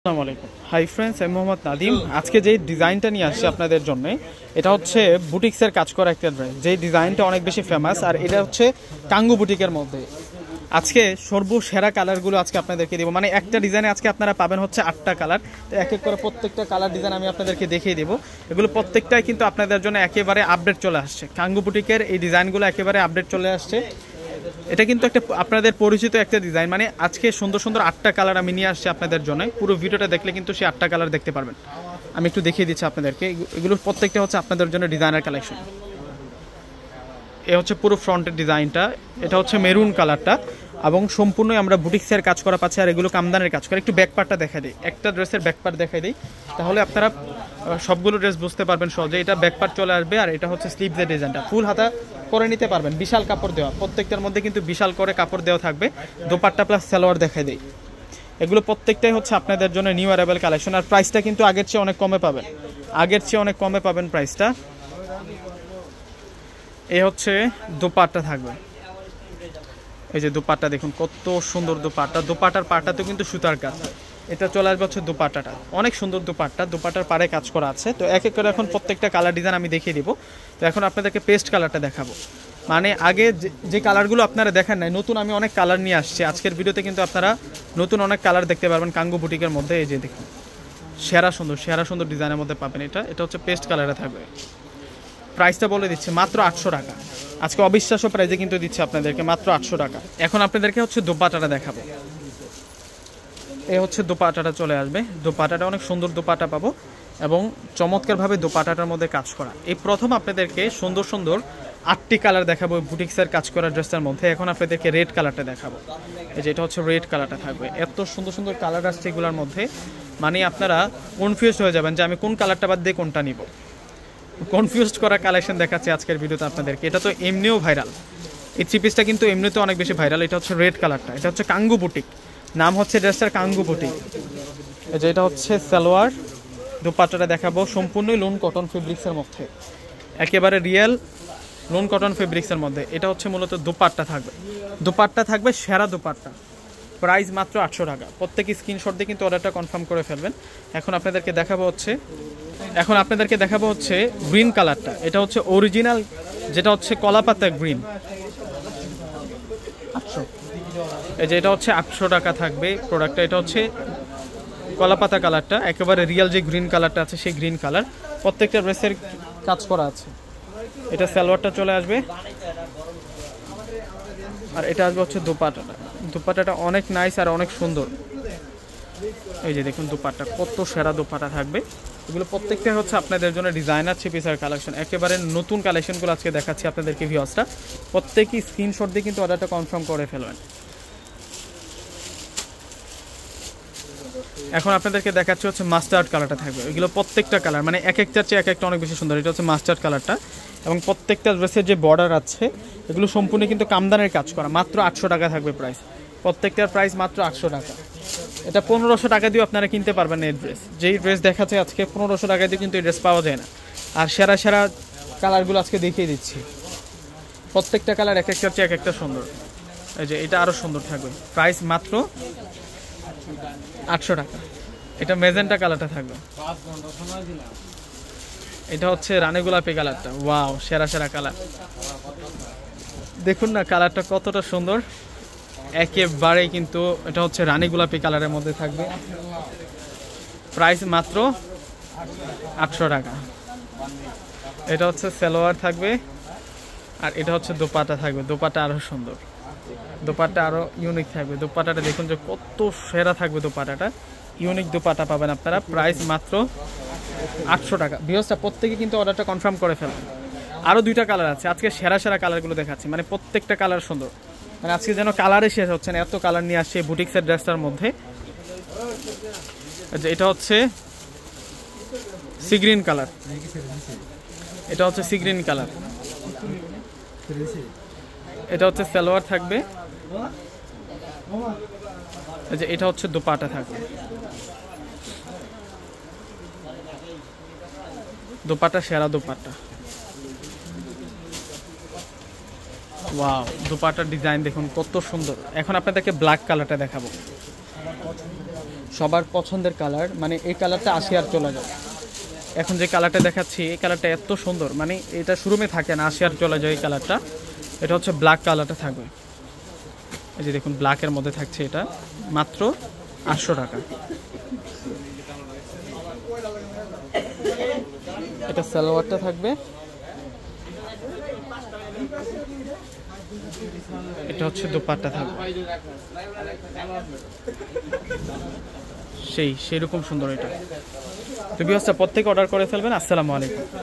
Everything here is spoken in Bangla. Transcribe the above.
আসসালামু আলাইকুম। হাই ফ্রেন্ডস, আমি মোহাম্মদ নাদিম। আজকে যে ডিজাইনটা নিয়ে আসছি আপনাদের জন্য, এটা হচ্ছে বুটিক্সের কাজ করা একটা ড্রেস। যেই ডিজাইনটা অনেক বেশি ফেমাস, আর এটা হচ্ছে কাঙ্গু বুটিকের মধ্যে। আজকে সর্বসেরা কালারগুলো আজকে আপনাদেরকে দেবো। মানে একটা ডিজাইনে আজকে আপনারা পাবেন হচ্ছে 8টা কালার। তো এক এক করে প্রত্যেকটা কালার ডিজাইন আমি আপনাদেরকে দেখিয়ে দেবো। এগুলো প্রত্যেকটাই কিন্তু আপনাদের জন্য একেবারে আপডেট চলে আসছে। কাঙ্গু বুটিকের এই ডিজাইনগুলো একেবারে আপডেট চলে আসছে। এটা কিন্তু একটা আপনাদের পরিচিত একটা ডিজাইন। মানে আজকে সুন্দর সুন্দর 8টা কালার আমি নিয়ে আসছি আপনাদের জন্য। পুরো ভিডিওটা দেখলে কিন্তু সেই 8টা কালার দেখতে পারবেন। আমি একটু দেখিয়ে দিচ্ছি আপনাদেরকে। এগুলোর প্রত্যেকটা হচ্ছে আপনাদের জন্য ডিজাইনার কালেকশন। এ হচ্ছে পুরো ফ্রন্টের ডিজাইনটা। এটা হচ্ছে মেরুন কালারটা, এবং সম্পূর্ণই আমরা বুটিক্সের কাজ করা পাচ্ছি। আর এগুলো কামদানের কাজ করে। একটু ব্যাকপার্টটা দেখা দিই, একটা ড্রেসের ব্যাকপার্ট দেখাই দিই, তাহলে আপনারা সবগুলো ড্রেস বুঝতে পারবেন সহজে। এটা ব্যাকপার্ট চলে আসবে, আর এটা হচ্ছে স্লিভসের ডিজাইনটা। ফুল হাতা করে নিতে পারবেন, বিশাল কাপড় দেওয়া, প্রত্যেকটার মধ্যে কিন্তু বিশাল করে কাপড় দেওয়া থাকবে। দোপাট্টা প্লাস সালোয়ার দেখাই দিই। এগুলো প্রত্যেকটাই হচ্ছে আপনাদের জন্য নিউ অ্যারাইভেল কালেকশন। আর প্রাইসটা কিন্তু আগের চেয়ে অনেক কমে পাবেন, প্রাইসটা। এই হচ্ছে দোপাট্টা থাকবে। এই যে দোপাট্টা দেখুন কত সুন্দর দোপাট্টা। দোপাট্টার পাটাতেও কিন্তু সুতার কাজ। এটা চলে আসবে হচ্ছে দোপাট্টাটা, অনেক সুন্দর দোপাট্টা। দোপাট্টার পাড়ে কাজ করা আছে। তো এক এক করে এখন প্রত্যেকটা কালার ডিজাইন আমি দেখিয়ে দিব। তো এখন আপনাদেরকে পেস্ট কালারটা দেখাবো। মানে আগে যে কালারগুলো আপনারা দেখেন নাই, নতুন আমি অনেক কালার নিয়ে আসছি আজকের ভিডিওতে। কিন্তু আপনারা নতুন অনেক কালার দেখতে পারবেন কাঙ্গু বুটিকের মধ্যে। এই যে দেখুন, সেরা সুন্দর ডিজাইনের মধ্যে পাবেন। এটা হচ্ছে পেস্ট কালারে থাকবে। প্রাইসটা বলে দিচ্ছে মাত্র 800 টাকা। আজকে অবিশ্বাস্য প্রাইসে কিন্তু দিচ্ছে আপনাদেরকে মাত্র 800 টাকা। এখন আপনাদেরকে হচ্ছে দোপাট্টাটা দেখাবো। এই হচ্ছে দোপাট্টাটা চলে আসবে। দোপাট্টাটা অনেক সুন্দর দোপাট্টা পাবো, এবং চমৎকারভাবে দোপাট্টাটার মধ্যে কাজ করা। এই প্রথম আপনাদেরকে সুন্দর 8টি কালার দেখাবো বুটিক্সের কাজ করা ড্রেসের মধ্যে। এখন আপনাদেরকে রেড কালারটা দেখাবো। এই যে এটা হচ্ছে রেড কালারটা থাকবে। এত সুন্দর কালার আসছে এগুলোর মধ্যে, মানে আপনারা কনফিউজড হয়ে যাবেন যে আমি কোন কালারটা বাদ দিয়ে কোনটা নিব। কনফিউজড করা কালেকশন দেখাচ্ছে আজকের ভিডিওতে আপনাদেরকে। এটা তো এমনিও ভাইরাল, এই থ্রি পিসটা কিন্তু এমনিতেও অনেক বেশি ভাইরাল। এটা হচ্ছে রেড কালারটা। এটা হচ্ছে কাঙ্গু বুটিক, নাম হচ্ছে ড্রেসটার কাঙ্গু বুটিক। এই যে এটা হচ্ছে সালোয়ার। দোপাট্টাটা দেখাবো সম্পূর্ণই লোন কটন ফেব্রিক্সের মধ্যে, একেবারে রিয়েল লোন কটন ফেব্রিক্সের মধ্যে। এটা হচ্ছে মূলত দোপাট্টা থাকবে সেরা দোপাট্টা। প্রাইস মাত্র 800 টাকা। প্রত্যেকে স্ক্রিনশট দিয়ে কিন্তু অর্ডারটা কনফার্ম করে ফেলবেন। এখন আপনাদেরকে দেখাবো হচ্ছে গ্রিন কালারটা। এটা হচ্ছে অরিজিনাল, যেটা হচ্ছে কলাপাতা গ্রিন। 800। এই যে এটা হচ্ছে 800 টাকা থাকবে প্রোডাক্টটা। এটা হচ্ছে কলাপাতা কালারটা, একেবারে রিয়েল যে গ্রিন কালারটা আছে সেই গ্রিন কালার। প্রত্যেকটা ড্রেসের কাজ করা আছে। এটা সালোয়ারটা চলে আসবে, আর এটা আসবে হচ্ছে দোপাট্টাটা অনেক নাইস আর অনেক সুন্দর। এই যে দেখুন দোপাট্টা কত সেরা দোপাট্টা থাকবে। এগুলো প্রত্যেকটা হচ্ছে আপনাদের জন্য ডিজাইনার থ্রি পিসের কালেকশন। একেবারে নতুন কালেকশনগুলো আজকে দেখাচ্ছি আপনাদেরকে ভিউয়ার্সরা। প্রত্যেকই স্ক্রিনশট দিয়ে কিন্তু অর্ডারটা কনফার্ম করে ফেলবেন। এখন আপনাদেরকে দেখাচ্ছি হচ্ছে মাস্টার্ড কালারটা থাকবে। এগুলো প্রত্যেকটা কালার মানে এক একটার চেয়ে এক একটা অনেক বেশি সুন্দর। এটা হচ্ছে মাস্টার্ড কালারটা, এবং প্রত্যেকটা ড্রেসের যে বর্ডার আছে এগুলো সম্পূর্ণ কিন্তু কামদানের কাজ করা। মাত্র 800 টাকা থাকবে প্রাইস। প্রত্যেকটার প্রাইস মাত্র 800 টাকা। এটা 1500 টাকা দিয়ে আপনারা কিনতে পারবেন এই ড্রেস। যেই ড্রেস দেখাচ্ছে আজকে 1500 টাকা দিয়ে কিন্তু এই ড্রেস পাওয়া যায় না। আর সেরা কালারগুলো আজকে দেখিয়ে দিচ্ছি। প্রত্যেকটা কালার এক একটার চেয়ে এক একটা সুন্দর। এই যে এটা আরও সুন্দর থাকবে। প্রাইস মাত্র 800 টাকা। এটা মেজেন্টা কালারটা থাকবে। এটা হচ্ছে রানী গোলাপি কালারটা। ওয়াও, সেরা কালার। দেখুন না কালারটা কতটা সুন্দর, একেবারেই কিন্তু এটা হচ্ছে রানী গোলাপি কালারের মধ্যে থাকবে। প্রাইস মাত্র 800 টাকা। এটা হচ্ছে সালোয়ার থাকবে, আর এটা হচ্ছে দোপাট্টা থাকবে। দোপাট্টা আরও সুন্দর, দোপাট্টা আরও ইউনিক থাকবে। দোপাট্টাটা দেখুন যে কত সেরা থাকবে। দোপাট্টাটা ইউনিক দোপাট্টা পাবেন আপনারা। প্রাইস মাত্র 800 টাকা। ভিউয়ার্সরা প্রত্যেকে কিন্তু অর্ডারটা কনফার্ম করে ফেলবেন। আরও 2টা কালার আছে আজকে। সেরা কালারগুলো দেখাচ্ছি, মানে প্রত্যেকটা কালার সুন্দর। মানে আজকে যেন কালারে শেষ হচ্ছে না, এত কালার নিয়ে আসছে বুটিক্সের ড্রেসটার মধ্যে। এটা হচ্ছে সি গ্রিন কালার। এটা হচ্ছে সি গ্রিন কালার। এটা হচ্ছে সালোয়ার থাকবে। এটা হচ্ছে দোপাট্টা থাকবে। দোপাট্টা সেরা দোপাট্টা। ওয়াও, দোপাট্টার ডিজাইন দেখুন কত সুন্দর। এখন আপনাদেরকে ব্ল্যাক কালারটা দেখাবো। সবার পছন্দের কালার, মানে এই কালারটা 80 আর চলে যায়। এখন যে কালারটা দেখাচ্ছি এই কালারটা এত সুন্দর, মানে এটা শোরুমে থাকে না, 80 আর চলে যায় এই কালারটা। এটা হচ্ছে ব্ল্যাক কালারটা থাকবে, এই যে দেখুন ব্ল্যাকের মধ্যে থাকছে, এটা মাত্র 800 টাকা। এটা সালোয়ারটা থাকবে, এটা হচ্ছে দোপাট্টা থাকবে, সেই রকম সুন্দর এটা। তো ভিউয়ার্স প্রত্যেকে অর্ডার করে ফেলবেন। আসসালামু আলাইকুম।